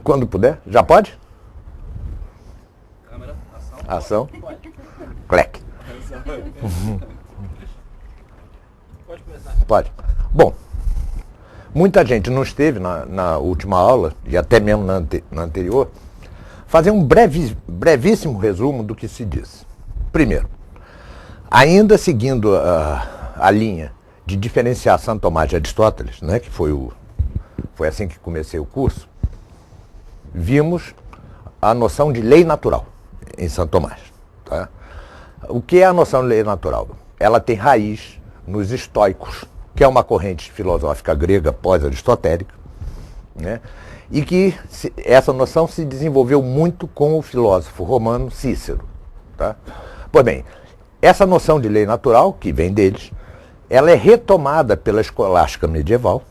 quando puder. Já pode? Câmera, Ação. Pode. Clec. Pode começar. Pode. Bom, muita gente não esteve na última aula, e até mesmo na anterior, fazer um brevíssimo resumo do que se diz. Primeiro, ainda seguindo a linha de diferenciar Santo Tomás de Aristóteles, né, que foi assim que comecei o curso, vimos a noção de lei natural em Santo Tomás. Tá? O que é a noção de lei natural? Ela tem raiz nos estoicos, que é uma corrente filosófica grega pós-aristotélica, né? E que essa noção se desenvolveu muito com o filósofo romano Cícero. Tá? Pois bem, essa noção de lei natural, que vem deles, ela é retomada pela escolástica medieval,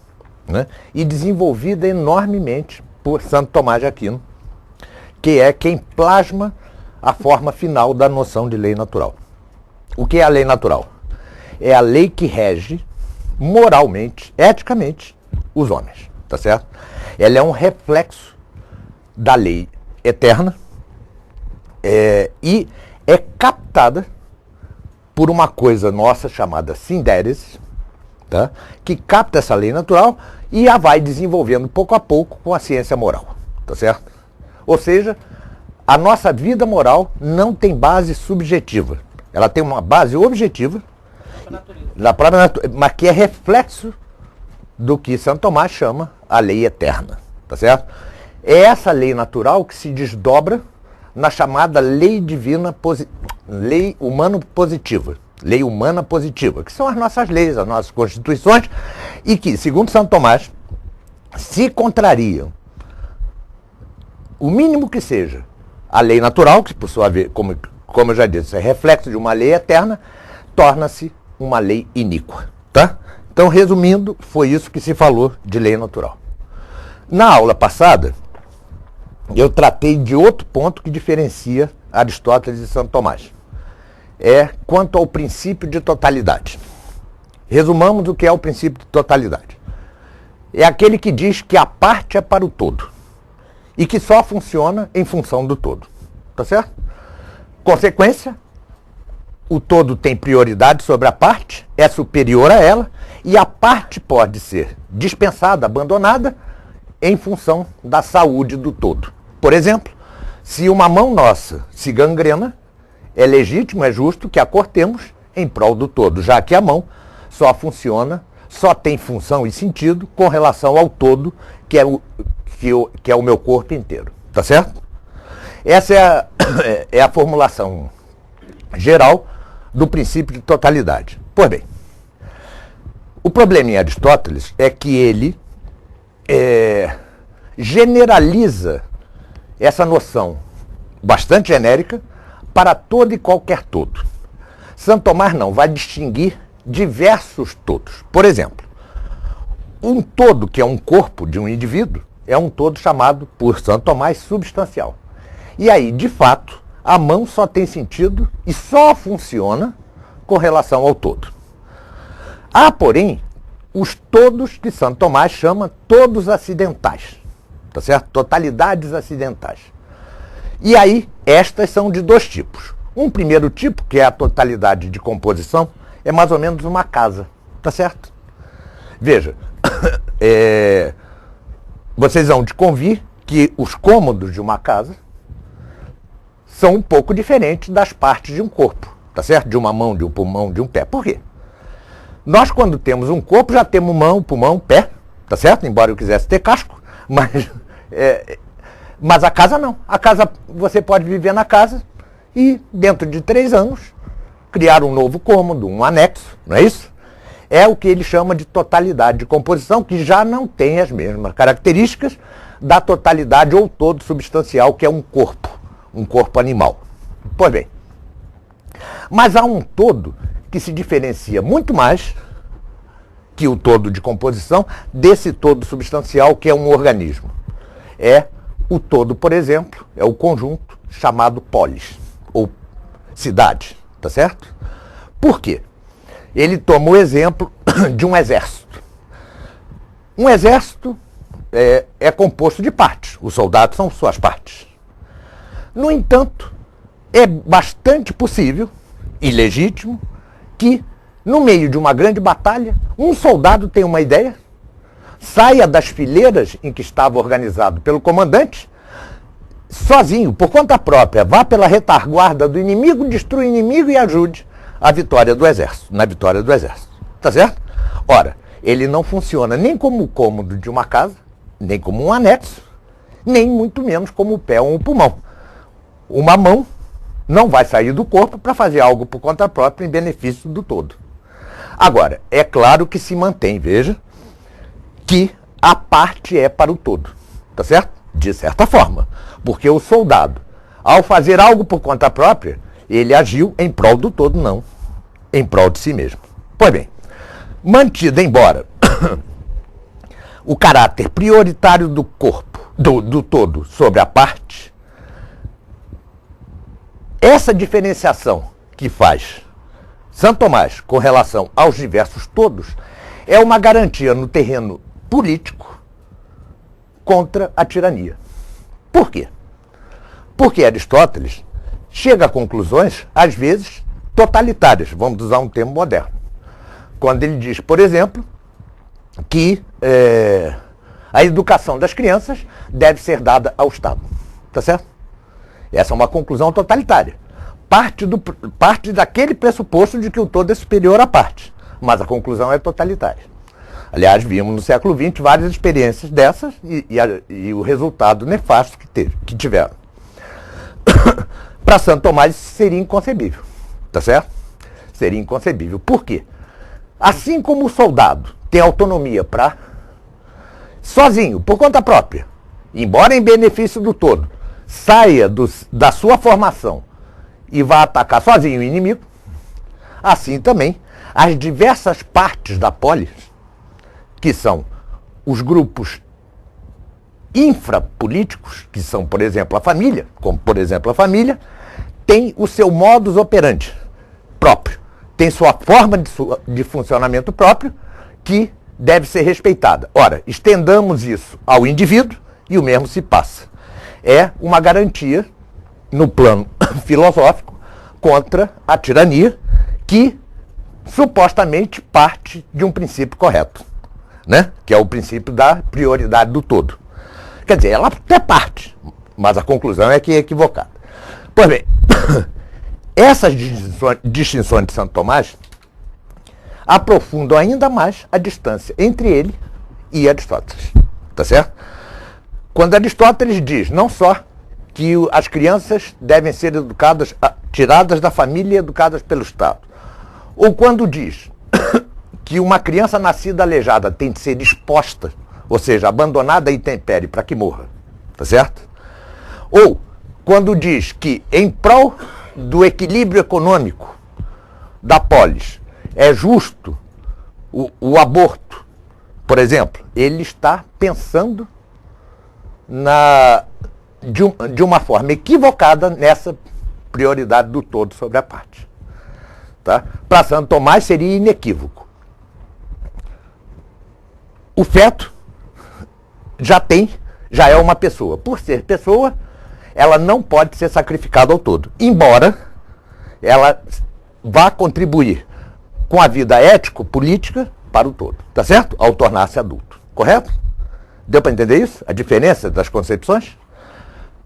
né? E desenvolvida enormemente por Santo Tomás de Aquino, que é quem plasma a forma final da noção de lei natural. O que é a lei natural? É a lei que rege moralmente, eticamente, os homens, tá certo? Ela é um reflexo da lei eterna e é captada por uma coisa nossa chamada sindérese, tá? Que capta essa lei natural e a vai desenvolvendo pouco a pouco com a ciência moral, tá certo? Ou seja, a nossa vida moral não tem base subjetiva, ela tem uma base objetiva, da própria natureza, mas que é reflexo do que Santo Tomás chama a lei eterna, tá certo? É essa lei natural que se desdobra na chamada lei divina, lei humana positiva, que são as nossas leis, as nossas constituições, e que, segundo Santo Tomás, se contrariam, o mínimo que seja, a lei natural, que por sua vez, como eu já disse, é reflexo de uma lei eterna, torna-se uma lei iníqua, tá? Então, resumindo, foi isso que se falou de lei natural. Na aula passada, eu tratei de outro ponto que diferencia Aristóteles e Santo Tomás. É quanto ao princípio de totalidade. Resumamos o que é o princípio de totalidade. É aquele que diz que a parte é para o todo e que só funciona em função do todo, tá certo? Consequência, o todo tem prioridade sobre a parte, é superior a ela, e a parte pode ser dispensada, abandonada, em função da saúde do todo. Por exemplo, se uma mão nossa se gangrena, é legítimo, é justo que a cortemos em prol do todo, já que a mão só funciona, só tem função e sentido com relação ao todo, que é o meu corpo inteiro. Tá certo? Essa é a formulação geral do princípio de totalidade. Pois bem, o problema em Aristóteles é que ele generaliza essa noção bastante genérica para todo e qualquer todo. Santo Tomás não, vai distinguir diversos todos. Por exemplo, um todo que é um corpo de um indivíduo é um todo chamado, por Santo Tomás, substancial. E aí, de fato, a mão só tem sentido e só funciona com relação ao todo. Há, porém, os todos que Santo Tomás chama todos acidentais, tá certo? Totalidades acidentais. E aí, estas são de dois tipos. Um primeiro tipo, que é a totalidade de composição, é mais ou menos uma casa, tá certo? Veja, vocês vão de convir que os cômodos de uma casa são um pouco diferentes das partes de um corpo, tá certo? De uma mão, de um pulmão, de um pé. Por quê? Nós, quando temos um corpo, já temos mão, pulmão, pé, tá certo? Embora eu quisesse ter casco, mas a casa não. A casa, você pode viver na casa e, dentro de 3 anos, criar um novo cômodo, um anexo, não é isso? É o que ele chama de totalidade de composição, que já não tem as mesmas características da totalidade ou todo substancial, que é um corpo animal. Pois bem, mas há um todo que se diferencia muito mais que o todo de composição desse todo substancial, que é um organismo. É o todo, por exemplo, é o conjunto chamado polis, ou cidade, tá certo? Por quê? Ele toma o exemplo de um exército. Um exército é composto de partes. Os soldados são suas partes. No entanto, é bastante possível e legítimo que, no meio de uma grande batalha, um soldado tenha uma ideia, saia das fileiras em que estava organizado pelo comandante, sozinho, por conta própria, vá pela retaguarda do inimigo, destrua o inimigo e ajude a vitória do exército, na vitória do exército. Tá certo? Ora, ele não funciona nem como o cômodo de uma casa, nem como um anexo, nem muito menos como o pé ou o pulmão. Uma mão não vai sair do corpo para fazer algo por conta própria em benefício do todo. Agora, é claro que se mantém, veja, que a parte é para o todo, tá certo? De certa forma, porque o soldado, ao fazer algo por conta própria, ele agiu em prol do todo, não em prol de si mesmo. Pois bem, mantido embora o caráter prioritário do corpo, do todo sobre a parte, essa diferenciação que faz Santo Tomás com relação aos diversos todos é uma garantia no terreno político contra a tirania. Por quê? Porque Aristóteles chega a conclusões, às vezes, totalitárias, vamos usar um termo moderno. Quando ele diz, por exemplo, que a educação das crianças deve ser dada ao Estado. Tá certo? Essa é uma conclusão totalitária. Parte daquele pressuposto de que o todo é superior à parte. Mas a conclusão é totalitária. Aliás, vimos no século XX várias experiências dessas e o resultado nefasto que tiveram. Para Santo Tomás isso seria inconcebível. Tá certo? Seria inconcebível. Por quê? Assim como o soldado tem autonomia para, sozinho, por conta própria, embora em benefício do todo, saia da sua formação e vá atacar sozinho o inimigo, assim também as diversas partes da polis, que são os grupos infrapolíticos, que são, por exemplo, a família, como, por exemplo, a família, tem o seu modus operandi próprio, tem sua forma de funcionamento próprio, que deve ser respeitada. Ora, estendamos isso ao indivíduo e o mesmo se passa. É uma garantia, no plano filosófico, contra a tirania, que supostamente parte de um princípio correto, né? Que é o princípio da prioridade do todo. Quer dizer, ela até parte, mas a conclusão é que é equivocada. Pois bem, essas distinções de Santo Tomás aprofundam ainda mais a distância entre ele e Aristóteles. Tá certo? Quando Aristóteles diz não só que as crianças devem ser educadas, tiradas da família e educadas pelo Estado, ou quando diz que uma criança nascida aleijada tem de ser exposta, ou seja, abandonada à intempérie para que morra, tá certo? Ou quando diz que em prol do equilíbrio econômico da polis é justo o aborto, por exemplo, ele está pensando de uma forma equivocada nessa prioridade do todo sobre a parte. Tá? Para Santo Tomás seria inequívoco. O feto já é uma pessoa. Por ser pessoa, ela não pode ser sacrificada ao todo, embora ela vá contribuir com a vida ético-política para o todo, tá certo? Ao tornar-se adulto, correto? Deu para entender isso? A diferença das concepções?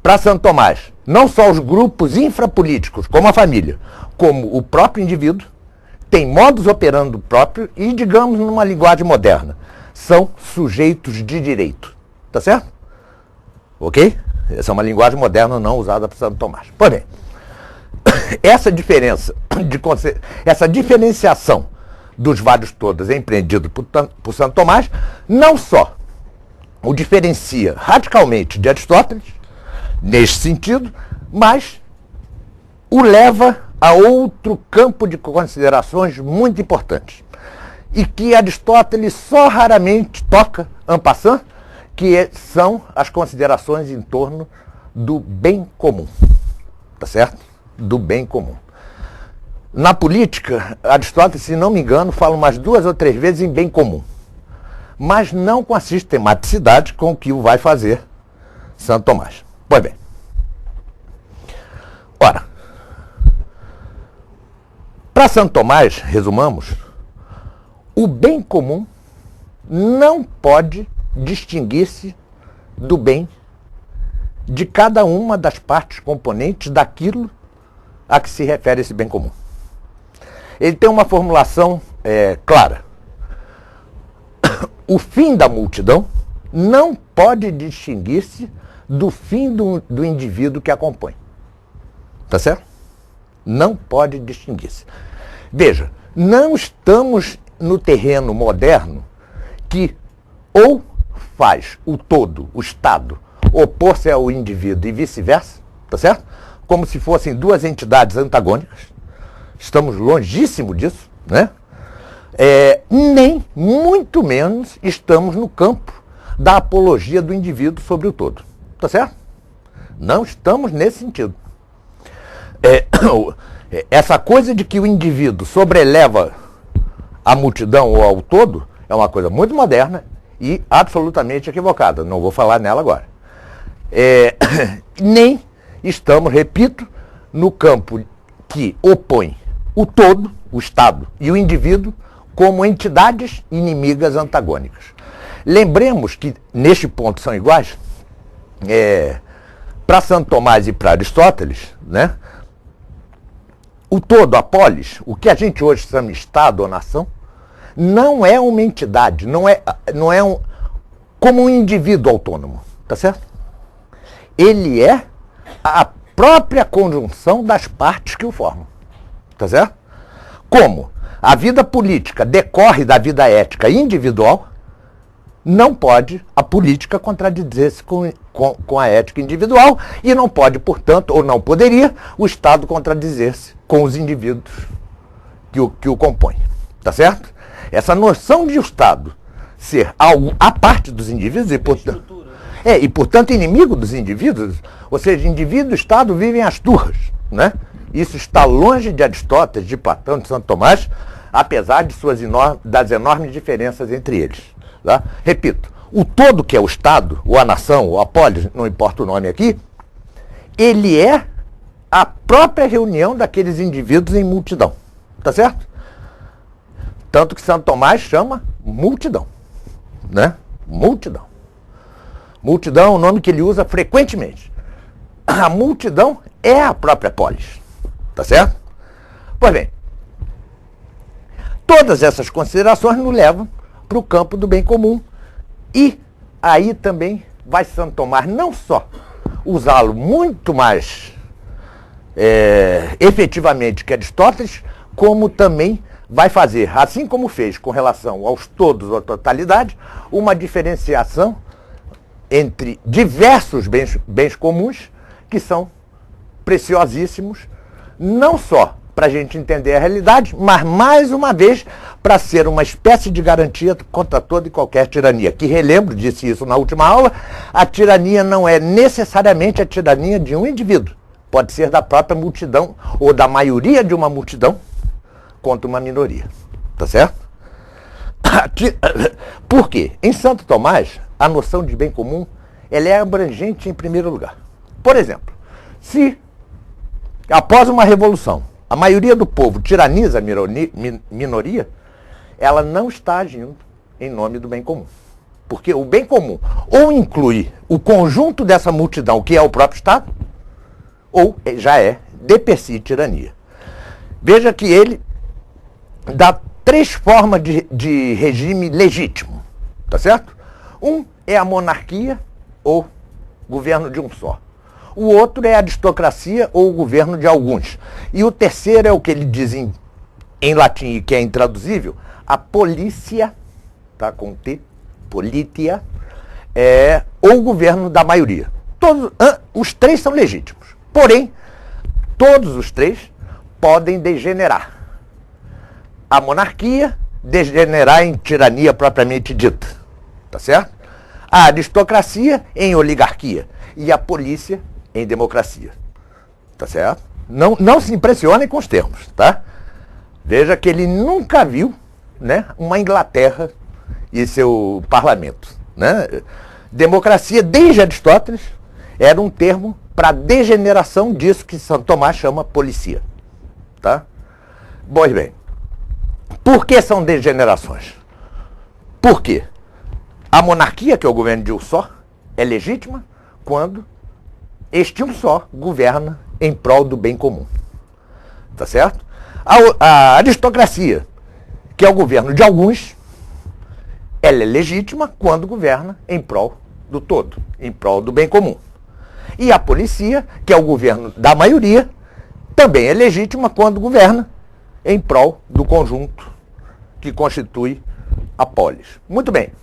Para Santo Tomás, não só os grupos infrapolíticos, como a família, como o próprio indivíduo, tem modus operandi próprio e, digamos, numa linguagem moderna, são sujeitos de direito, tá certo? Ok? Essa é uma linguagem moderna não usada por Santo Tomás. Pois bem, essa diferenciação dos vários todos empreendido por Santo Tomás, não só o diferencia radicalmente de Aristóteles, neste sentido, mas o leva a outro campo de considerações muito importantes, e que Aristóteles só raramente toca en passant, que são as considerações em torno do bem comum. Tá certo? Do bem comum. Na política, Aristóteles, se não me engano, fala umas 2 ou 3 vezes em bem comum. mas não com a sistematicidade com que o vai fazer Santo Tomás. Pois bem. Ora, para Santo Tomás, resumamos, o bem comum não pode distinguir-se do bem de cada uma das partes componentes daquilo a que se refere esse bem comum. Ele tem uma formulação clara. O fim da multidão não pode distinguir-se do fim do indivíduo que a compõe. Tá certo? Não pode distinguir-se. Veja, não estamos no terreno moderno que ou faz o todo, o Estado, opor-se ao indivíduo e vice-versa, tá certo? Como se fossem duas entidades antagônicas. Estamos longíssimo disso, né? Nem, muito menos, estamos no campo da apologia do indivíduo sobre o todo, tá certo? Não estamos nesse sentido. Essa coisa de que o indivíduo sobreleva a multidão ou ao todo é uma coisa muito moderna e absolutamente equivocada. Não vou falar nela agora. Nem estamos, repito, no campo que opõe o todo, o Estado e o indivíduo como entidades inimigas antagônicas. Lembremos que neste ponto são iguais. Para Santo Tomás e para Aristóteles, né? O todo, a polis, o que a gente hoje chama de Estado ou nação, não é uma entidade, não é como um indivíduo autônomo, tá certo? Ele é a própria conjunção das partes que o formam, tá certo? Como a vida política decorre da vida ética individual, não pode a política contradizer-se com a ética individual e não pode, portanto, ou não poderia, o Estado contradizer-se com os indivíduos que o compõem, tá certo? Essa noção de o Estado ser algo à parte dos indivíduos e, portanto, inimigo dos indivíduos, ou seja, indivíduo e Estado vivem as turras, né? Isso está longe de Aristóteles, de Platão, de Santo Tomás, apesar de das enormes diferenças entre eles. Tá? Repito, o todo que é o Estado, ou a nação, ou a polis, não importa o nome aqui, ele é a própria reunião daqueles indivíduos em multidão. Tá certo? Tanto que Santo Tomás chama multidão. Né? Multidão. Multidão é um nome que ele usa frequentemente. A multidão é a própria polis. Tá certo? Pois bem, todas essas considerações nos levam para o campo do bem comum. E aí também vai Santo Tomás não só usá-lo muito mais efetivamente que Aristóteles, como também vai fazer, assim como fez com relação aos todos ou à totalidade, uma diferenciação entre diversos bens comuns que são preciosíssimos, não só para a gente entender a realidade, mas, mais uma vez, para ser uma espécie de garantia contra toda e qualquer tirania. Que, relembro, disse isso na última aula, a tirania não é necessariamente a tirania de um indivíduo. Pode ser da própria multidão ou da maioria de uma multidão contra uma minoria. Tá certo? Por quê? Em Santo Tomás, a noção de bem comum ela é abrangente em primeiro lugar. Por exemplo, se após uma revolução a maioria do povo tiraniza a minoria, ela não está agindo em nome do bem comum. Porque o bem comum ou inclui o conjunto dessa multidão, que é o próprio Estado, ou já é, de per si, tirania. Veja que ele dá três formas de regime legítimo, tá certo? Um é a monarquia ou governo de um só. O outro é a aristocracia ou o governo de alguns. E o terceiro é o que ele diz em latim e que é intraduzível, a polícia, tá, com T, politia, ou o governo da maioria. Os três são legítimos. Porém, todos os três podem degenerar. A monarquia degenerar em tirania propriamente dita, tá certo? A aristocracia em oligarquia e a polícia em democracia, tá certo? Não se impressionem com os termos, tá? Veja que ele nunca viu, né, uma Inglaterra e seu parlamento, né? Democracia, desde Aristóteles, era um termo para degeneração disso que Santo Tomás chama policia. Tá? Pois bem, por que são degenerações? Por quê? A monarquia, que é o governo de um só, é legítima quando este um só governa em prol do bem comum. Tá certo? A aristocracia, que é o governo de alguns, ela é legítima quando governa em prol do todo, em prol do bem comum. E a policia, que é o governo da maioria, também é legítima quando governa em prol do conjunto que constitui a polis. Muito bem.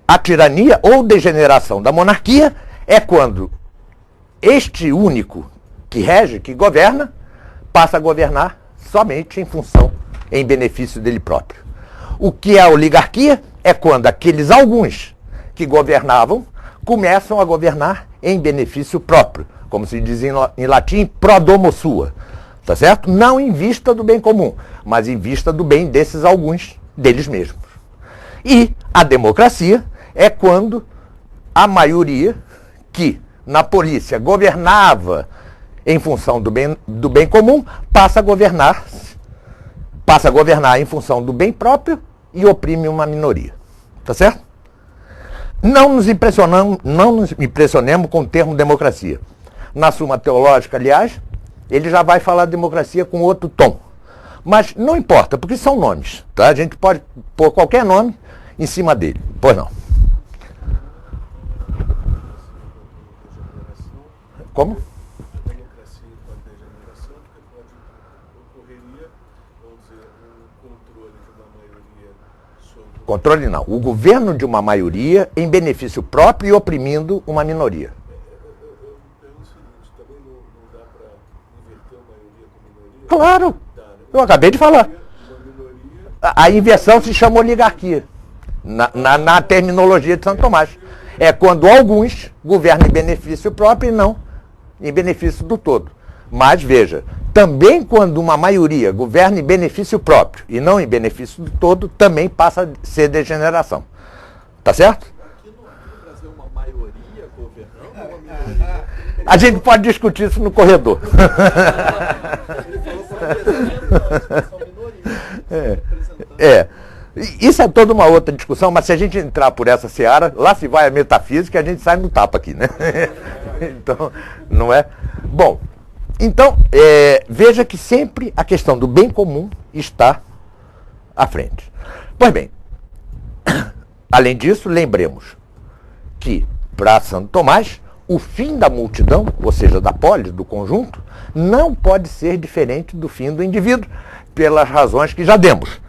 A tirania ou degeneração da monarquia é quando este único que rege, que governa, passa a governar somente em função, em benefício dele próprio. O que é a oligarquia é quando aqueles alguns que governavam começam a governar em benefício próprio, como se diz em latim, pro domo sua, tá certo? Não em vista do bem comum, mas em vista do bem desses alguns, deles mesmos. E a democracia é quando a maioria que na polícia governava em função do bem comum passa a governar em função do bem próprio e oprime uma minoria. Tá certo? Não nos impressionemos com o termo democracia. Na Suma Teológica, aliás, ele já vai falar de democracia com outro tom. Mas não importa, porque são nomes. Tá? A gente pode pôr qualquer nome em cima dele. Pois não. Como? A democracia com a degeneração, porque ocorreria, vamos dizer, um controle de uma maioria sobre... Controle não. O governo de uma maioria em benefício próprio e oprimindo uma minoria. Eu pergunto o seguinte, também não dá para inverter a maioria com minoria? Claro! Dá, né? Eu acabei de falar. Uma minoria... A inversão se chama oligarquia, na terminologia de Santo Tomás. É quando alguns governam em benefício próprio e não em benefício do todo. Mas, veja, também quando uma maioria governa em benefício próprio e não em benefício do todo, também passa a ser degeneração. Tá certo? Aqui no Brasil, uma maioria governando ou uma minoria? A gente pode discutir isso no corredor. Ele falou para são minorias. É. Isso é toda uma outra discussão, mas se a gente entrar por essa seara, lá se vai a metafísica e a gente sai no tapa aqui, né? Então, não é? Bom, então, veja que sempre a questão do bem comum está à frente. Pois bem, além disso, lembremos que, para Santo Tomás, o fim da multidão, ou seja, da polis, do conjunto, não pode ser diferente do fim do indivíduo, pelas razões que já demos.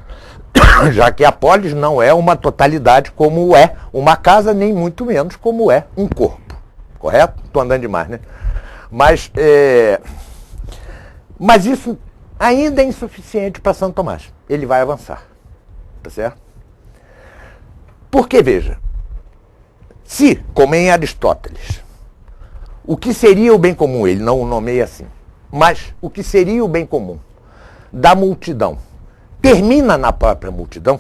Já que a polis não é uma totalidade como é uma casa, nem muito menos como é um corpo. Correto? Estou andando demais, né? Mas isso ainda é insuficiente para Santo Tomás. Ele vai avançar. Tá certo? Porque, veja, se, como em Aristóteles, o que seria o bem comum, ele não o nomeia assim, mas o que seria o bem comum da multidão termina na própria multidão,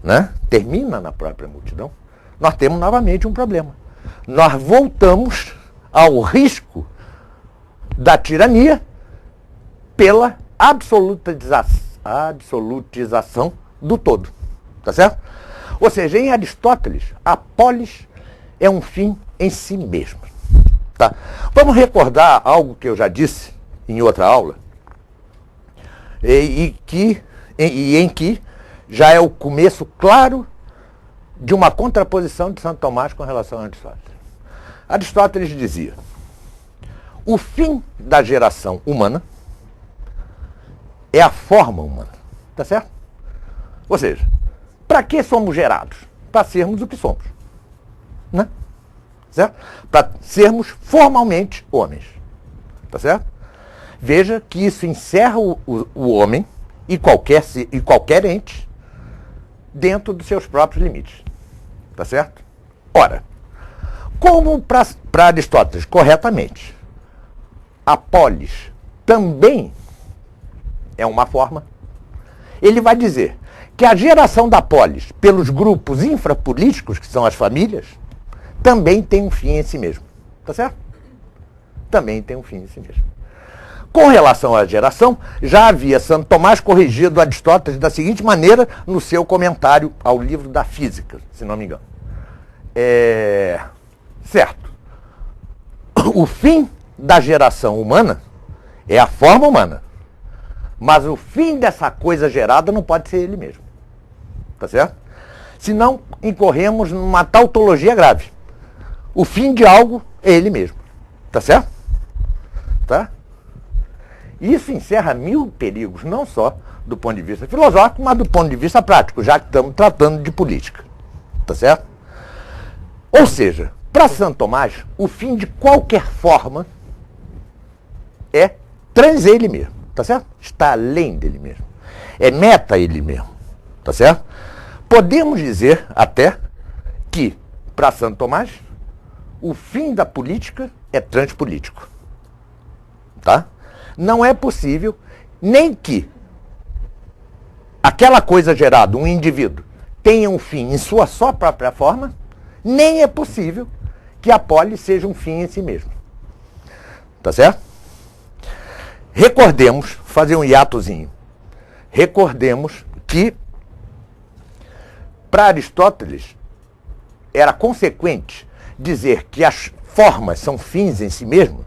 né? Termina na própria multidão, nós temos novamente um problema. Nós voltamos ao risco da tirania pela absolutização do todo. Tá certo? Ou seja, em Aristóteles, a polis é um fim em si mesmo. Tá? Vamos recordar algo que eu já disse em outra aula, em que já é o começo claro de uma contraposição de Santo Tomás com relação a Aristóteles. Aristóteles dizia: o fim da geração humana é a forma humana. Tá certo? Ou seja, para que somos gerados? Para sermos o que somos. Né? Certo? Para sermos formalmente homens. Tá certo? Veja que isso encerra o homem e qualquer ente dentro dos seus próprios limites. Tá certo? Ora, como para Aristóteles, corretamente, a polis também é uma forma, ele vai dizer que a geração da polis pelos grupos infrapolíticos, que são as famílias, também tem um fim em si mesmo. Tá certo? Também tem um fim em si mesmo. Com relação à geração, já havia Santo Tomás corrigido Aristóteles da seguinte maneira no seu comentário ao livro da Física, se não me engano. Certo. O fim da geração humana é a forma humana. Mas o fim dessa coisa gerada não pode ser ele mesmo. Tá certo? Senão incorremos numa tautologia grave. O fim de algo é ele mesmo. Tá certo? Tá? Isso encerra 1000 perigos, não só do ponto de vista filosófico, mas do ponto de vista prático, já que estamos tratando de política. Tá certo? Ou seja, para Santo Tomás, o fim de qualquer forma é trans ele mesmo. Tá certo? Está além dele mesmo. É meta ele mesmo. Tá certo? Podemos dizer até que, para Santo Tomás, o fim da política é transpolítico. Tá? Não é possível nem que aquela coisa gerada, um indivíduo, tenha um fim em sua só própria forma, nem é possível que a polis seja um fim em si mesmo. Tá certo? Recordemos, fazer um hiatozinho, recordemos que para Aristóteles era consequente dizer que as formas são fins em si mesmo,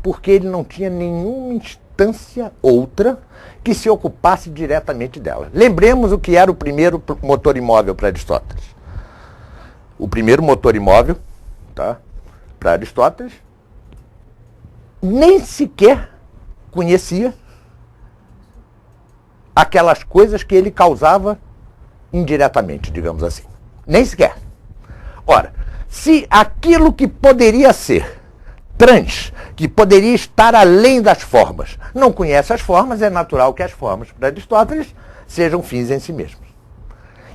porque ele não tinha nenhuma instância outra que se ocupasse diretamente dela. Lembremos o que era o primeiro motor imóvel para Aristóteles. O primeiro motor imóvel, tá, para Aristóteles, nem sequer conhecia aquelas coisas que ele causava indiretamente, digamos assim. Nem sequer. Ora, se aquilo que poderia ser trans, que poderia estar além das formas, não conhece as formas, é natural que as formas, para Aristóteles, sejam fins em si mesmos.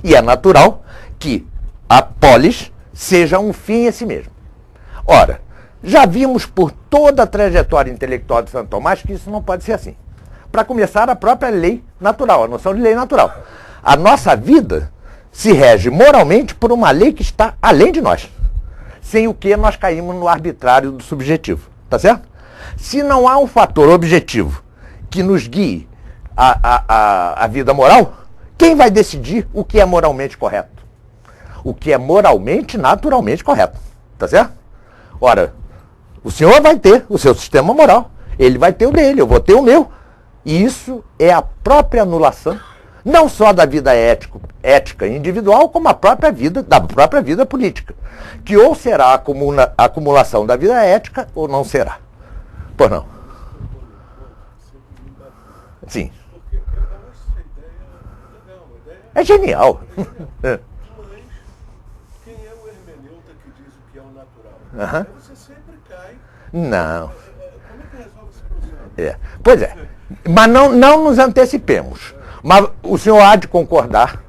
E é natural que a polis seja um fim em si mesmo. Ora, já vimos por toda a trajetória intelectual de Santo Tomás que isso não pode ser assim. Para começar, a própria lei natural, a noção de lei natural. A nossa vida se rege moralmente por uma lei que está além de nós, sem o que nós caímos no arbitrário do subjetivo. Tá certo? Se não há um fator objetivo que nos guie a vida moral, quem vai decidir o que é moralmente correto? O que é moralmente, naturalmente correto. Tá certo? Ora, o senhor vai ter o seu sistema moral, ele vai ter o dele, eu vou ter o meu. E isso é a própria anulação, não só da vida ética individual, como da própria vida política, que ou será a acumulação da vida ética ou não será. Pois não? Sim. Porque eu acho essa ideia legal, uma ideia É genial. mas quem é o hermeneuta que diz o que é o natural? Aham. Você sempre cai. Não. Como é que resolve esse problema? Pois é. Mas não nos antecipemos. Mas o senhor há de concordar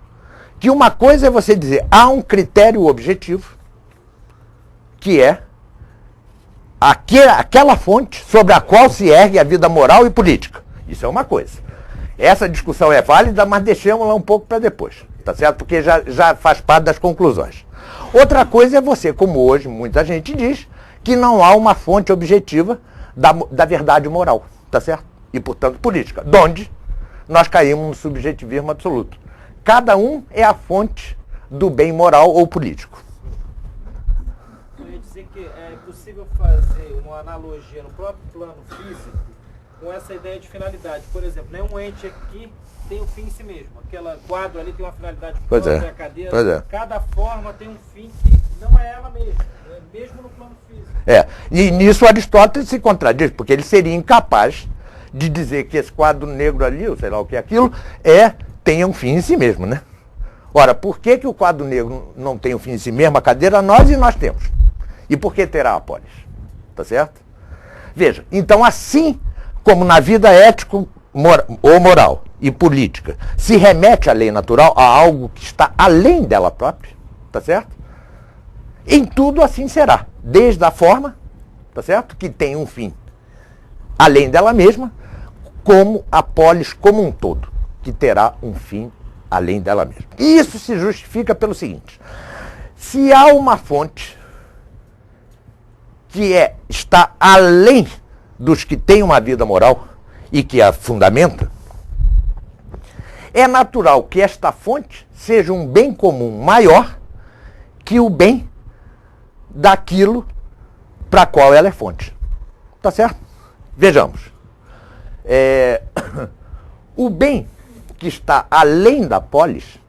que uma coisa é você dizer, há um critério objetivo, que é aquela fonte sobre a qual se ergue a vida moral e política. Isso é uma coisa. Essa discussão é válida, mas deixemos-la um pouco para depois, tá certo? Porque já faz parte das conclusões. Outra coisa é você, como hoje muita gente diz, que não há uma fonte objetiva da verdade moral, tá certo? E, portanto, política. Donde nós caímos no subjetivismo absoluto. Cada um é a fonte do bem moral ou político. Eu ia dizer que é possível fazer uma analogia no próprio plano físico com essa ideia de finalidade. Por exemplo, nenhum ente aqui tem um fim em si mesmo. Aquela quadro ali tem uma finalidade própria, a cadeira. Pois é. Cada forma tem um fim que não é ela mesma, né? Mesmo no plano físico. E nisso Aristóteles se contradiz, porque ele seria incapaz de dizer que esse quadro negro ali, ou sei lá o que é aquilo, tenha um fim em si mesmo, né? Ora, por que o quadro negro não tem um fim em si mesmo? A cadeira nós e nós temos. E por que terá a polis? Tá certo? Veja, então assim como na vida ética ou moral e política se remete à lei natural, a algo que está além dela própria, tá certo? Em tudo assim será. Desde a forma, tá certo? Que tem um fim além dela mesma, como a polis como um todo, que terá um fim além dela mesma. E isso se justifica pelo seguinte: se há uma fonte que está além dos que têm uma vida moral e que a fundamenta, é natural que esta fonte seja um bem comum maior que o bem daquilo para qual ela é fonte. Tá certo? Vejamos. O bem que está além da polis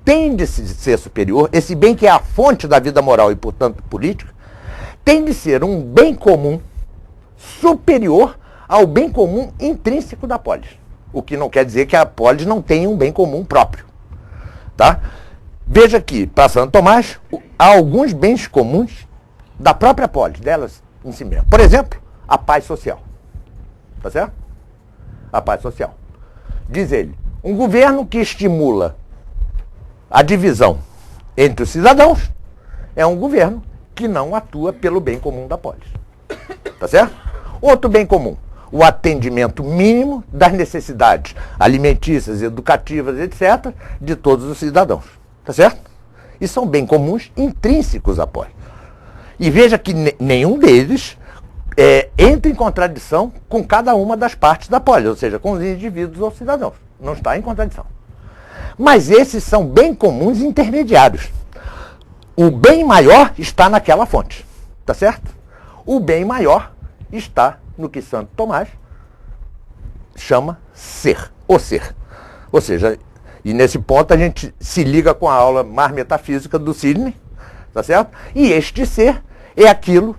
tem de ser superior, esse bem que é a fonte da vida moral e, portanto, política, tem de ser um bem comum superior ao bem comum intrínseco da polis. O que não quer dizer que a polis não tenha um bem comum próprio. Tá? Veja aqui, para Santo Tomás, há alguns bens comuns da própria polis, delas em si mesma. Por exemplo, a paz social. Tá certo? A paz social. Diz ele, um governo que estimula a divisão entre os cidadãos é um governo que não atua pelo bem comum da polis. Tá certo? Outro bem comum, o atendimento mínimo das necessidades alimentícias, educativas, etc., de todos os cidadãos. Tá certo? E são bem comuns intrínsecos à polis. E veja que nenhum deles entra em contradição com cada uma das partes da polis, ou seja, com os indivíduos ou cidadãos. Não está em contradição. Mas esses são bem comuns intermediários. O bem maior está naquela fonte. Tá certo? O bem maior está no que Santo Tomás chama ser, o ser. Ou seja, e nesse ponto a gente se liga com a aula mais metafísica do Sidney, tá certo? E este ser é aquilo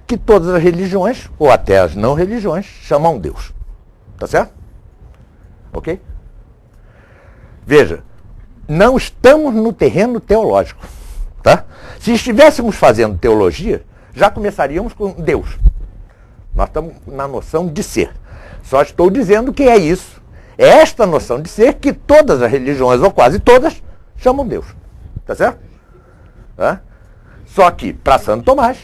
que todas as religiões, ou até as não religiões, chamam Deus. Tá certo? Ok? Veja, não estamos no terreno teológico, tá? Se estivéssemos fazendo teologia, já começaríamos com Deus. Nós estamos na noção de ser. Só estou dizendo que é isso. É esta noção de ser que todas as religiões, ou quase todas, chamam Deus. Tá certo? Tá? Só que, para Santo Tomás,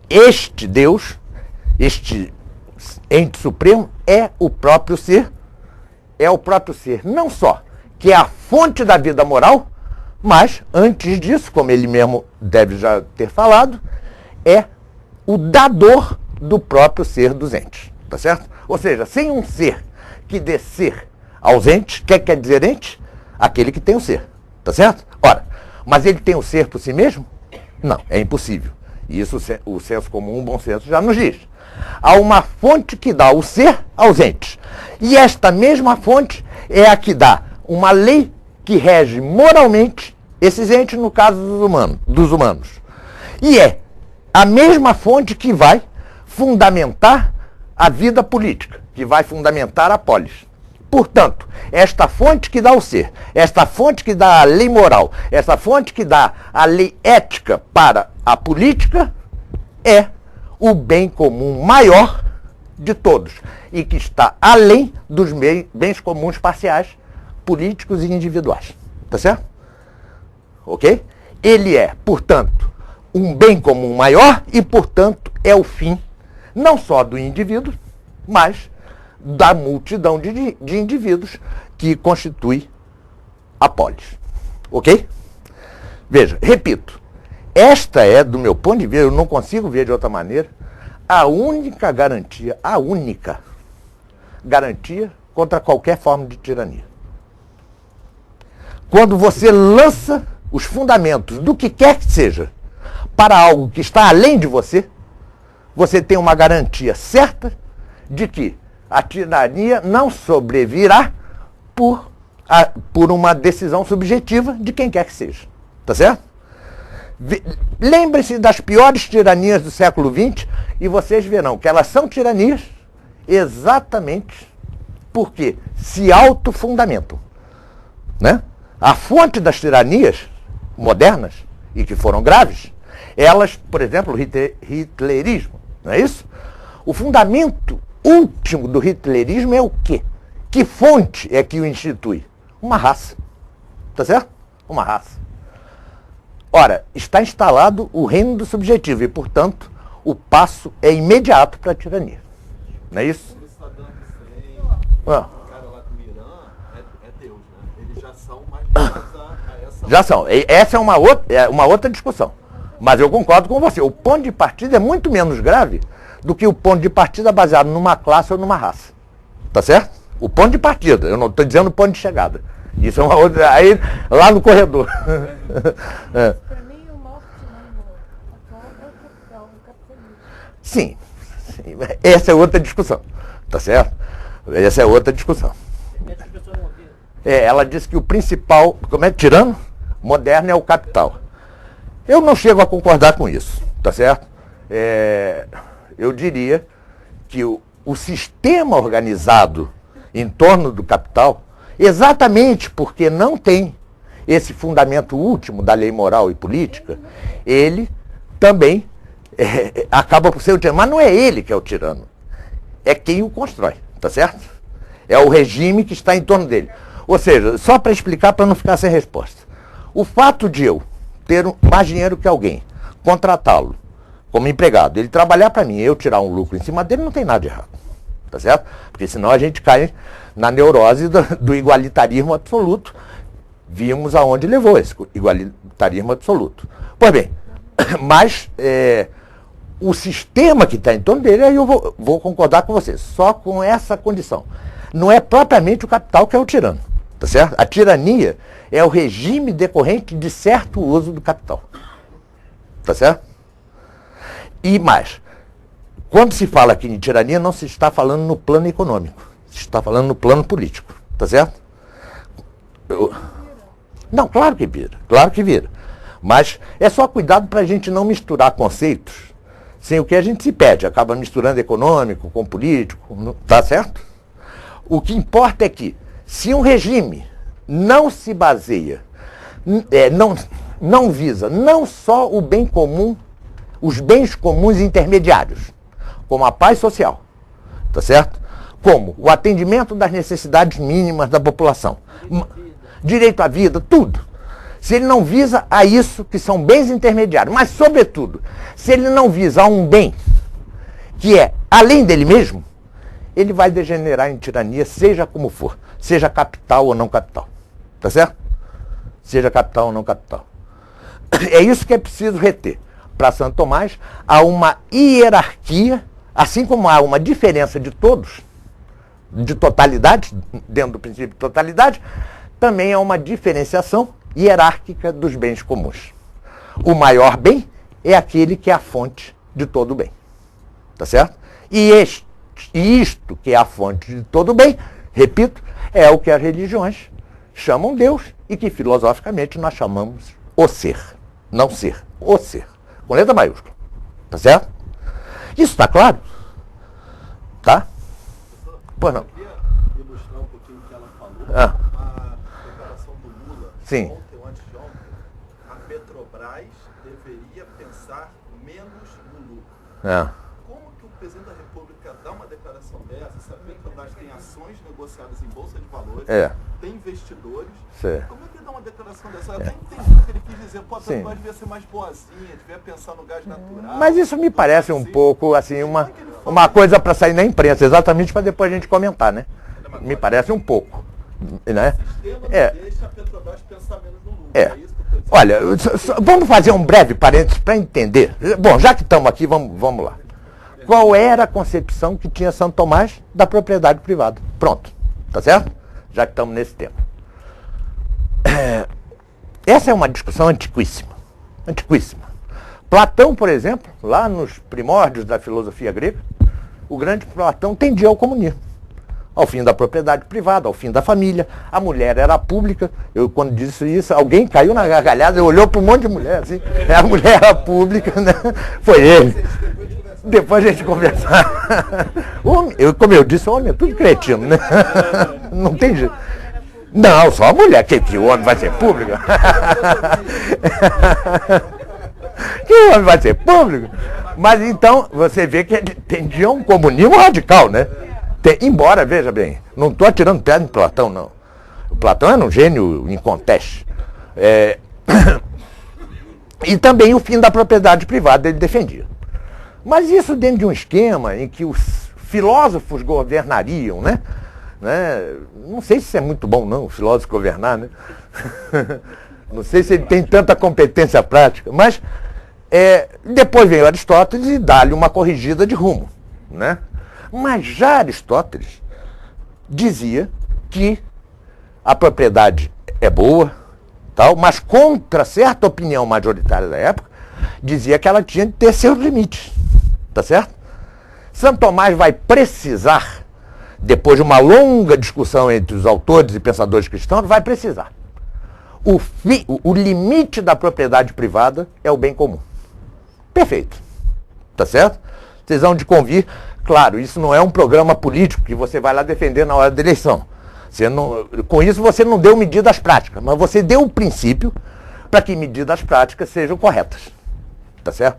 este Deus, este ente supremo, é o próprio ser. É o próprio ser, não só que é a fonte da vida moral, mas, antes disso, como ele mesmo deve já ter falado, é o dador do próprio ser dos entes. Tá certo? Ou seja, sem um ser que dê ser aos entes, o que quer dizer ente? Aquele que tem o ser. Tá certo? Ora, mas ele tem o ser por si mesmo? Não, é impossível. E isso o senso comum, o bom senso já nos diz. Há uma fonte que dá o ser aos entes. E esta mesma fonte é a que dá uma lei que rege moralmente esses entes, no caso dos humanos. E é a mesma fonte que vai fundamentar a vida política, que vai fundamentar a polis. Portanto, esta fonte que dá o ser, esta fonte que dá a lei moral, essa fonte que dá a lei ética para a política, é o bem comum maior de todos e que está além dos bens comuns parciais, políticos e individuais. Tá certo? Ok? Ele é, portanto, um bem comum maior e, portanto, é o fim não só do indivíduo, mas da multidão de indivíduos que constitui a polis. Ok? Veja, repito, esta é, do meu ponto de vista, eu não consigo ver de outra maneira, a única garantia contra qualquer forma de tirania. Quando você lança os fundamentos do que quer que seja para algo que está além de você, você tem uma garantia certa de que a tirania não sobrevirá por uma decisão subjetiva de quem quer que seja. Tá certo? Lembre-se das piores tiranias do século XX e vocês verão que elas são tiranias exatamente porque se autofundamentam. Né? A fonte das tiranias modernas, e que foram graves, elas, por exemplo, o hitlerismo, não é isso? O fundamento último do hitlerismo é o quê? Que fonte é que o institui? Uma raça. Tá certo? Uma raça. Ora, está instalado o reino do subjetivo e, portanto, o passo é imediato para a tirania. Não é isso? O Saddam Hussein, o cara lá do Irã, é Deus, né? Eles Já são. Essa é uma outra discussão. Mas eu concordo com você. O ponto de partida é muito menos grave do que o ponto de partida baseado numa classe ou numa raça. Tá certo? O ponto de partida. Eu não estou dizendo o ponto de chegada. Isso é uma outra. Aí, lá no corredor. É. Para mim, o maior sinônimo atual é o capital, o capitalismo. Sim. Essa é outra discussão. Tá certo? Essa é outra discussão. As pessoas não ouviram. Ela disse que o principal, como é tirano moderno é o capital. Eu não chego a concordar com isso, tá certo? Eu diria que o sistema organizado em torno do capital, exatamente porque não tem esse fundamento último da lei moral e política, ele também acaba por ser o tirano. Mas não é ele que é o tirano, é quem o constrói, tá certo? É o regime que está em torno dele. Ou seja, só para explicar, para não ficar sem resposta. O fato de eu ter mais dinheiro que alguém, contratá-lo como empregado, ele trabalhar para mim, eu tirar um lucro em cima dele, não tem nada de errado. Tá certo? Porque senão a gente cai na neurose do igualitarismo absoluto. Vimos aonde levou esse igualitarismo absoluto. Pois bem, mas o sistema que está em torno dele, aí eu vou concordar com você, só com essa condição. Não é propriamente o capital que é o tirano. Tá certo? A tirania é o regime decorrente de certo uso do capital. Tá certo? E mais, quando se fala aqui em tirania, não se está falando no plano econômico, se está falando no plano político. Tá certo? Não, claro que vira, claro que vira. Mas é só cuidado para a gente não misturar conceitos sem o que a gente se pede. Acaba misturando econômico com político, tá certo? O que importa é que, se um regime não se baseia, não visa não só o bem comum, os bens comuns intermediários, como a paz social, tá certo? Como o atendimento das necessidades mínimas da população, direito à vida, tudo. Se ele não visa a isso, que são bens intermediários, mas, sobretudo, se ele não visa a um bem que é além dele mesmo, ele vai degenerar em tirania, seja como for, seja capital ou não capital. Tá certo? Seja capital ou não capital. É isso que é preciso reter. Para Santo Tomás, há uma hierarquia, assim como há uma diferença de todos, de totalidade, dentro do princípio de totalidade, também há uma diferenciação hierárquica dos bens comuns. O maior bem é aquele que é a fonte de todo o bem. Tá certo? E isto que é a fonte de todo o bem, repito, é o que as religiões chamam Deus e que filosoficamente nós chamamos o ser. Não ser, o ser. Com letra maiúscula. Tá certo? Isso está claro? Tá? Pois não. Eu queria ilustrar um pouquinho o que ela falou. Ah. A declaração do Lula, Sim. ontem ou antes de ontem, a Petrobras deveria pensar menos no lucro. Como que o presidente da República dá uma declaração dessa, se a Petrobras tem ações negociadas em bolsa de valores, tem investidores, como é que ele dá uma declaração dessa? Eu até entendi o que ele quis dizer, pô, a Petrobras devia ser mais boazinha, devia pensar no gás natural. Mas isso me parece um pouco, assim, uma coisa para sair na imprensa, exatamente para depois a gente comentar, né? Me parece um pouco, né? O sistema não deixa a Petrobras pensar menos no lucro, isso que eu tô dizendo. Olha, vamos fazer um breve parênteses para entender. Bom, já que estamos aqui, vamos lá. Qual era a concepção que tinha Santo Tomás da propriedade privada? Pronto, tá certo? Já que estamos nesse tema. Essa é uma discussão antiquíssima. Antiquíssima. Platão, por exemplo, lá nos primórdios da filosofia grega, o grande Platão tendia ao comunismo. Ao fim da propriedade privada, ao fim da família. A mulher era pública. Eu, quando disse isso, alguém caiu na gargalhada, olhou para um monte de mulher, assim. A mulher era pública, né? Foi ele. Depois a gente conversar. Como eu disse, o homem é tudo cretino, né? Não tem jeito. Não, só a mulher. Que o homem vai ser público? Que o homem vai ser público? Mas então, você vê que ele tendia um comunismo radical, né? Embora, veja bem, não estou atirando pedra em Platão, não. O Platão era um gênio inconteste. E também o fim da propriedade privada ele defendia. Mas isso dentro de um esquema em que os filósofos governariam, né? Não sei se isso é muito bom, não, o filósofo governar, né? Não sei se ele tem tanta competência prática, mas depois veio Aristóteles e dá-lhe uma corrigida de rumo, né? Mas já Aristóteles dizia que a propriedade é boa, tal, mas contra certa opinião majoritária da época, dizia que ela tinha de ter seus limites, tá certo? Santo Tomás vai precisar, depois de uma longa discussão entre os autores e pensadores cristãos, vai precisar. O limite da propriedade privada é o bem comum. Perfeito. Tá certo? Vocês vão de convir. Claro, isso não é um programa político que você vai lá defender na hora da eleição. Com isso você não deu medidas práticas, mas você deu um princípio para que medidas práticas sejam corretas. Tá certo?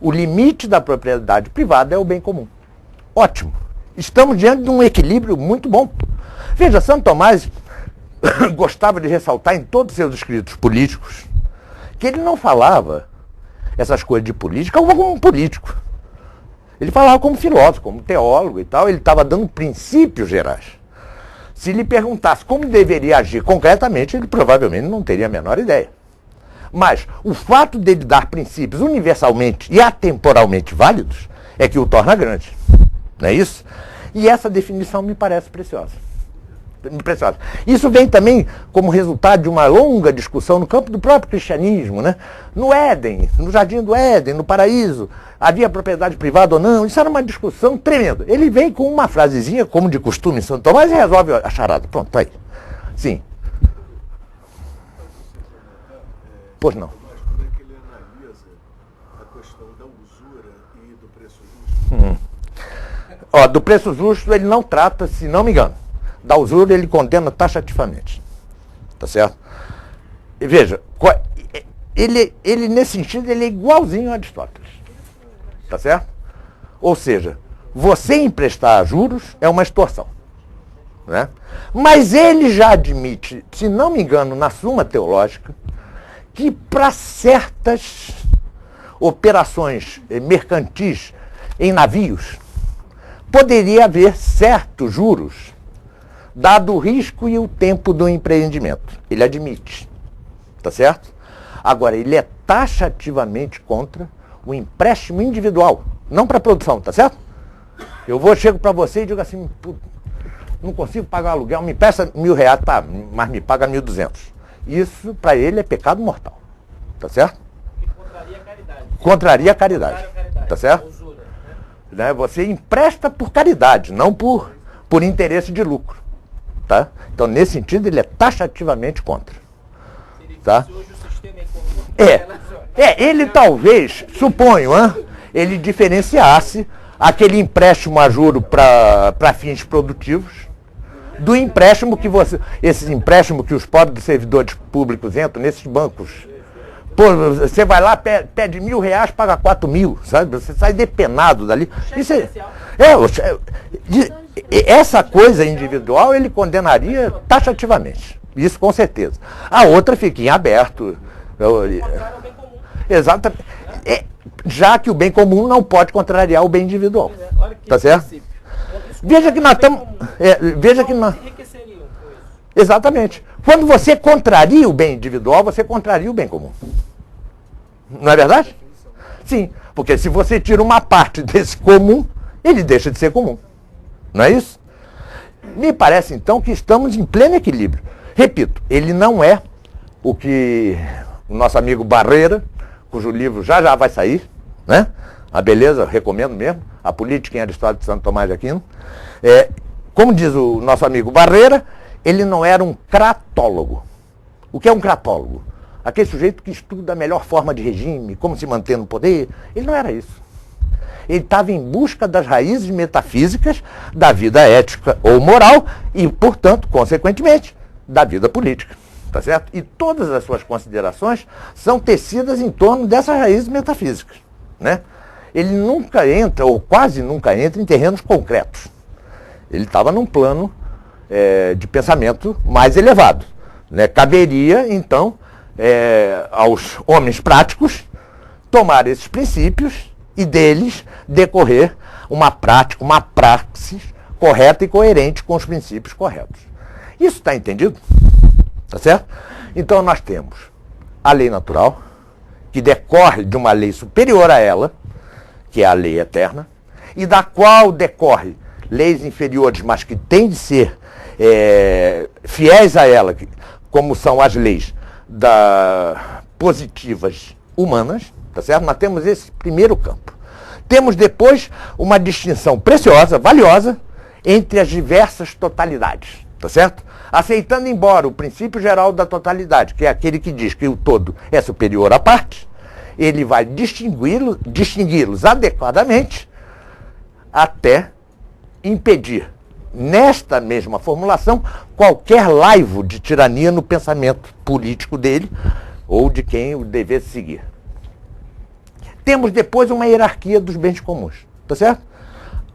O limite da propriedade privada é o bem comum. Ótimo. Estamos diante de um equilíbrio muito bom. Veja, Santo Tomás gostava de ressaltar em todos os seus escritos políticos que ele não falava essas coisas de política como um político. Ele falava como filósofo, como teólogo e tal. Ele estava dando princípios gerais. Se lhe perguntasse como deveria agir concretamente, ele provavelmente não teria a menor ideia. Mas o fato dele dar princípios universalmente e atemporalmente válidos é que o torna grande. Não é isso? E essa definição me parece preciosa. Isso vem também como resultado de uma longa discussão no campo do próprio cristianismo, né? No Éden, no Jardim do Éden, no Paraíso, havia propriedade privada ou não? Isso era uma discussão tremenda. Ele vem com uma frasezinha, como de costume em Santo Tomás, e resolve a charada. Pronto, tá aí. Sim. Pois não. Mas como é que ele analisa a questão da usura e do preço justo? Do preço justo ele não trata, se não me engano. Da usura ele condena taxativamente. Tá certo? E veja, ele nesse sentido ele é igualzinho a Aristóteles. Tá certo? Ou seja, você emprestar juros é uma extorsão. Né? Mas ele já admite, se não me engano, na Suma Teológica, que para certas operações mercantis em navios, poderia haver certos juros, dado o risco e o tempo do empreendimento. Ele admite. Tá certo? Agora, ele é taxativamente contra o empréstimo individual, não para a produção, tá certo? Chego para você e digo assim, não consigo pagar o aluguel, me empresta R$1.000, tá, mas me paga 1.200. Isso, para ele, é pecado mortal. Tá certo? E contraria a caridade. Contraria a caridade. Tá certo? Usura, né? Você empresta por caridade, não por interesse de lucro. Tá? Então, nesse sentido, ele é taxativamente contra. Tá? Hoje o sistema econômico ele talvez, suponho, ele diferenciasse aquele empréstimo a juro para fins produtivos do empréstimo que esse empréstimo que os pobres servidores públicos entram nesses bancos. Pô, você vai lá, pede R$1.000, paga 4.000, sabe? Você sai depenado dali. Isso essa coisa individual ele condenaria taxativamente. Isso com certeza. A outra fica em aberto. Exatamente. Já que o bem comum não pode contrariar o bem individual. Tá certo? Veja que nós estamos. Veja que nós. Exatamente. Quando você contraria o bem individual, você contraria o bem comum. Não é verdade? Sim. Porque se você tira uma parte desse comum, ele deixa de ser comum. Não é isso? Me parece, então, que estamos em pleno equilíbrio. Repito, ele não é o que o nosso amigo Barreira, cujo livro já vai sair, né? A beleza, recomendo mesmo, A Política em Aristóteles de Santo Tomás de Aquino. Como diz o nosso amigo Barreira, ele não era um cratólogo. O que é um cratólogo? Aquele sujeito que estuda a melhor forma de regime, como se manter no poder. Ele não era isso. Ele estava em busca das raízes metafísicas da vida ética ou moral e, portanto, consequentemente, da vida política. Tá certo? E todas as suas considerações são tecidas em torno dessas raízes metafísicas. Né? Ele nunca entra, ou quase nunca entra, em terrenos concretos. Ele estava num plano de pensamento mais elevado. Né? Caberia, então, aos homens práticos tomar esses princípios e deles decorrer uma prática, uma praxis correta e coerente com os princípios corretos. Isso está entendido? Tá certo? Então nós temos a lei natural, que decorre de uma lei superior a ela, que é a lei eterna, e da qual decorre leis inferiores, mas que têm de ser fiéis a ela, como são as leis positivas humanas, tá certo? Nós temos esse primeiro campo. Temos depois uma distinção preciosa, valiosa, entre as diversas totalidades, tá certo? Aceitando embora o princípio geral da totalidade, que é aquele que diz que o todo é superior à parte, ele vai distingui-los adequadamente até impedir, nesta mesma formulação, qualquer laivo de tirania no pensamento político dele ou de quem o devesse seguir. Temos depois uma hierarquia dos bens comuns, tá certo?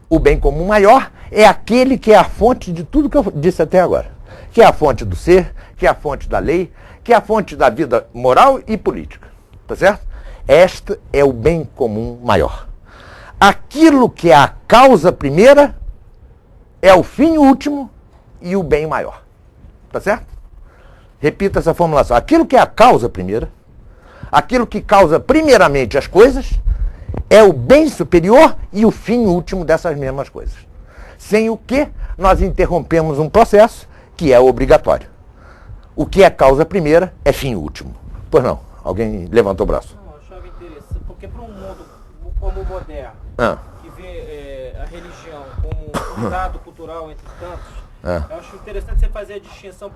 O bem comum maior é aquele que é a fonte de tudo que eu disse até agora, que é a fonte do ser, que é a fonte da lei, que é a fonte da vida moral e política, tá certo? Este é o bem comum maior. Aquilo que é a causa primeira é o fim último e o bem maior, tá certo? Repita essa formulação. Aquilo que é a causa primeira, aquilo que causa primeiramente as coisas, é o bem superior e o fim último dessas mesmas coisas. Sem o que nós interrompemos um processo que é obrigatório. O que é causa primeira é fim último. Pois não? Alguém levantou o braço. Não, eu achava interessante, porque para um mundo como o moderno, que vê a religião como um dado cultural entre tantos, eu acho interessante você fazer a distinção,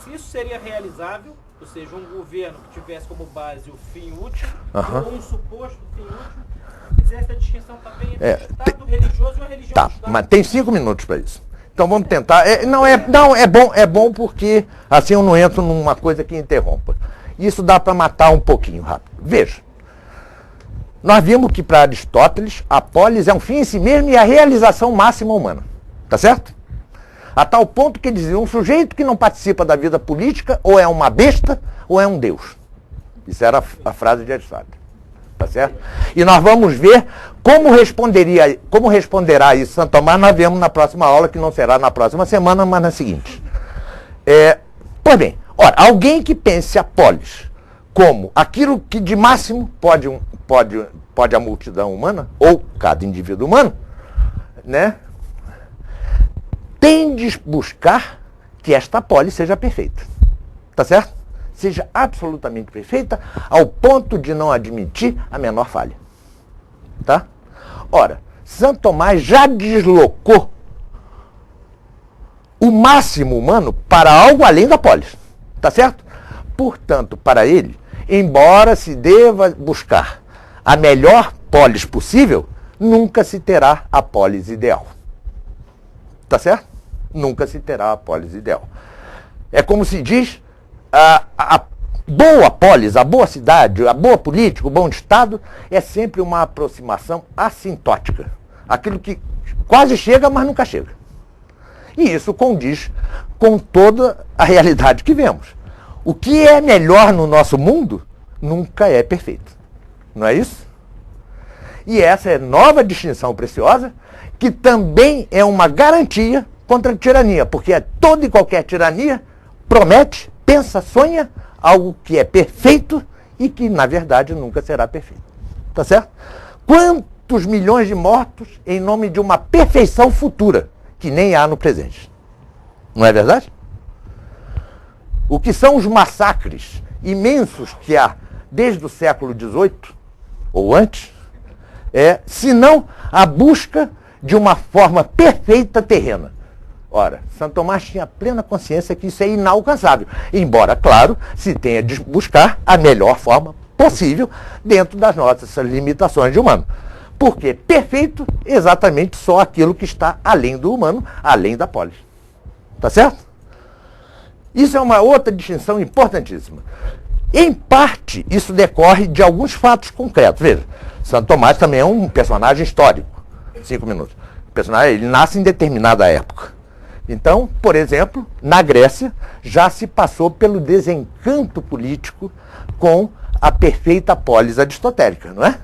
se isso seria realizável, ou seja, um governo que tivesse como base o fim último, ou um suposto fim último, fizesse a distinção também entre o Estado religioso e a religião. Tá, mas tem 5 minutos para isso. Então vamos tentar. É bom porque assim eu não entro numa coisa que interrompa. Isso dá para matar um pouquinho rápido. Veja, nós vimos que para Aristóteles a polis é um fim em si mesmo e a realização máxima humana. Tá certo? A tal ponto que ele dizia, um sujeito que não participa da vida política ou é uma besta ou é um deus. Isso era a frase de Aristóteles. Tá certo? E nós vamos ver como responderá isso Santo Tomás, nós vemos na próxima aula, que não será na próxima semana, mas na seguinte. Pois bem, ora, alguém que pense a polis como aquilo que de máximo pode a multidão humana, ou cada indivíduo humano, né, tem de buscar que esta polis seja perfeita. Tá certo? Seja absolutamente perfeita, ao ponto de não admitir a menor falha. Tá? Ora, Santo Tomás já deslocou o máximo humano para algo além da polis. Tá certo? Portanto, para ele, embora se deva buscar a melhor polis possível, nunca se terá a polis ideal. Tá certo? Nunca se terá a polis ideal. É como se diz, a boa polis, a boa cidade, a boa política, o bom Estado, é sempre uma aproximação assintótica. Aquilo que quase chega, mas nunca chega. E isso condiz com toda a realidade que vemos. O que é melhor no nosso mundo nunca é perfeito. Não é isso? E essa é nova distinção preciosa, que também é uma garantia contra a tirania, porque toda e qualquer tirania promete, pensa, sonha algo que é perfeito e que, na verdade, nunca será perfeito. Tá certo? Quantos milhões de mortos em nome de uma perfeição futura que nem há no presente? Não é verdade? O que são os massacres imensos que há desde o século XVIII, ou antes, senão a busca de uma forma perfeita terrena. Ora, Santo Tomás tinha plena consciência que isso é inalcançável, embora, claro, se tenha de buscar a melhor forma possível dentro das nossas limitações de humano. Porque perfeito é exatamente só aquilo que está além do humano, além da polis. Tá certo? Isso é uma outra distinção importantíssima. Em parte, isso decorre de alguns fatos concretos. Veja, Santo Tomás também é um personagem histórico. 5 minutos. O personagem, ele nasce em determinada época. Então, por exemplo, na Grécia, já se passou pelo desencanto político com a perfeita polis aristotélica, não é?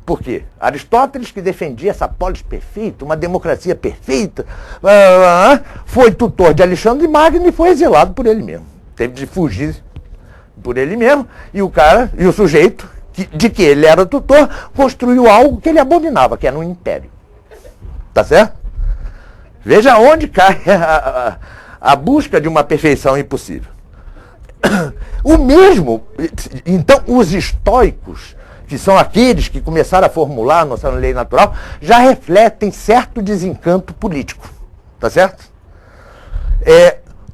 Por quê? Aristóteles, que defendia essa polis perfeita, uma democracia perfeita, foi tutor de Alexandre Magno e foi exilado por ele mesmo. Teve de fugir por ele mesmo, e o sujeito, de que ele era tutor, construiu algo que ele abominava, que era um império. Tá certo? Veja onde cai a busca de uma perfeição impossível. O mesmo, então, os estoicos, que são aqueles que começaram a formular a noção de lei natural, já refletem certo desencanto político. Tá certo?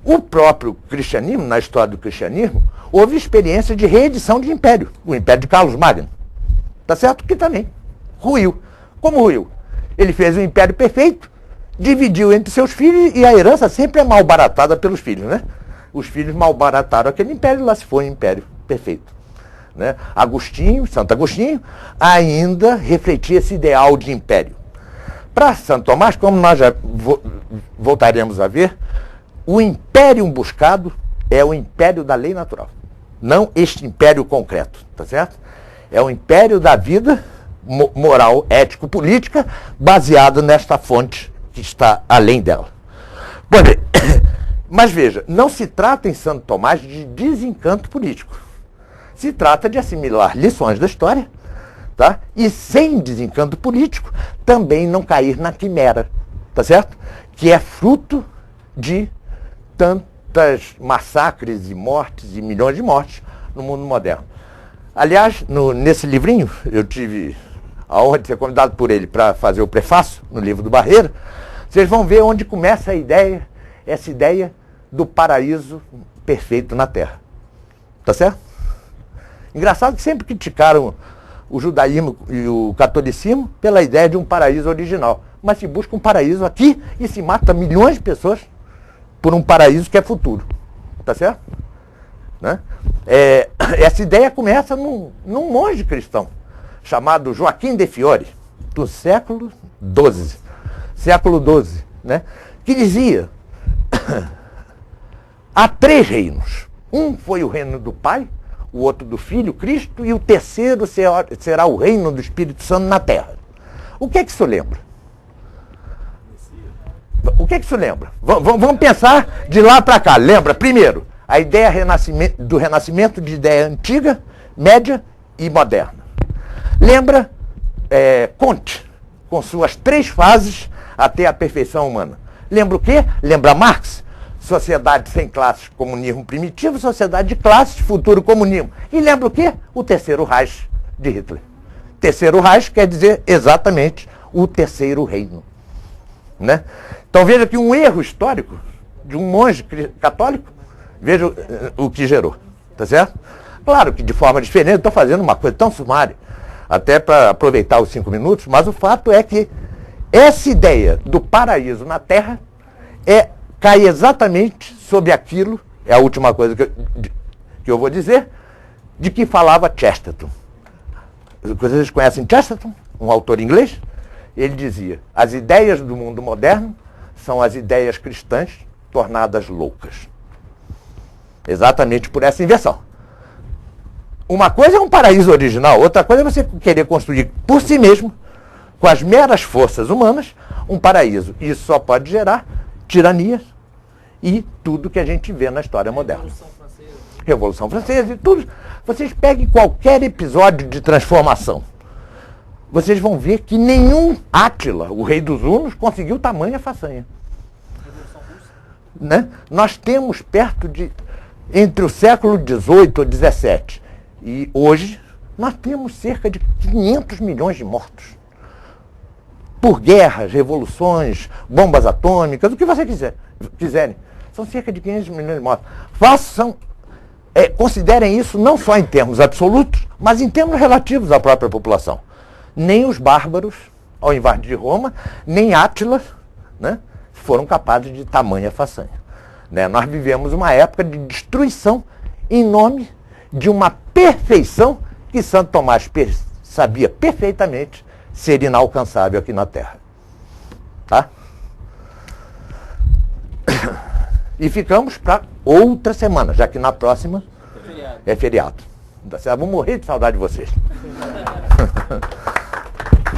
O próprio cristianismo, na história do cristianismo, houve experiência de reedição de império. O império de Carlos Magno. Tá certo? Que também ruiu. Como ruiu? Ele fez um império perfeito, dividiu entre seus filhos, e a herança sempre é malbaratada pelos filhos, né? Os filhos malbarataram aquele império, lá se foi um império perfeito. Né? Santo Agostinho, ainda refletia esse ideal de império. Para Santo Tomás, como nós já voltaremos a ver, o império buscado é o império da lei natural. Não este império concreto, tá certo? É o império da vida moral, ético, política, baseado nesta fonte que está além dela. Pois bem, mas veja, não se trata em Santo Tomás de desencanto político. Se trata de assimilar lições da história, tá? E sem desencanto político, também não cair na quimera, tá certo? Que é fruto de tantas massacres e mortes e milhões de mortes no mundo moderno. Aliás, nesse livrinho, eu tive a honra de ser convidado por ele para fazer o prefácio no livro do Barreira. Vocês vão ver onde começa essa ideia do paraíso perfeito na Terra. Tá certo? Engraçado que sempre criticaram o judaísmo e o catolicismo pela ideia de um paraíso original. Mas se busca um paraíso aqui e se mata milhões de pessoas por um paraíso que é futuro. Tá certo? Né? Essa ideia começa num monge cristão chamado Joaquim de Fiore, do século XII, né? Que dizia: há 3 reinos. Um foi o reino do Pai, o outro do Filho, Cristo, e o terceiro será o reino do Espírito Santo na Terra. O que é que isso lembra? O que é que isso lembra? Vamos pensar de lá para cá. Lembra, primeiro, a ideia do renascimento de ideia antiga, média e moderna. Lembra Comte, com suas 3 fases até a perfeição humana. Lembra o quê? Lembra Marx? Sociedade sem classes, comunismo primitivo, sociedade de classes, futuro comunismo. E lembra o quê? O terceiro Reich de Hitler. Terceiro Reich quer dizer exatamente o terceiro reino. Né? Então veja que um erro histórico de um monge católico, veja o que gerou. Tá certo? Claro que de forma diferente, estou fazendo uma coisa tão sumária, até para aproveitar os 5 minutos, mas o fato é que essa ideia do paraíso na Terra cai exatamente sobre aquilo, é a última coisa que eu vou dizer, de que falava Chesterton. Vocês conhecem Chesterton, um autor inglês? Ele dizia: as ideias do mundo moderno são as ideias cristãs tornadas loucas. Exatamente por essa inversão. Uma coisa é um paraíso original, outra coisa é você querer construir por si mesmo, com as meras forças humanas, um paraíso. Isso só pode gerar tirania e tudo que a gente vê na história moderna. Revolução Francesa e tudo. Vocês peguem qualquer episódio de transformação. Vocês vão ver que nenhum Átila, o rei dos hunos, conseguiu tamanha façanha. Né? Nós temos entre o século XVIII ou XVII e hoje, nós temos cerca de 500 milhões de mortos. Por guerras, revoluções, bombas atômicas, o que você quiserem. São cerca de 500 milhões de mortos. Considerem isso não só em termos absolutos, mas em termos relativos à própria população. Nem os bárbaros, ao invadir Roma, nem Átila, né, foram capazes de tamanha façanha. Né? Nós vivemos uma época de destruição em nome de uma perfeição que Santo Tomás sabia perfeitamente ser inalcançável aqui na Terra. Tá? E ficamos para outra semana, já que na próxima é feriado. Vou morrer de saudade de vocês.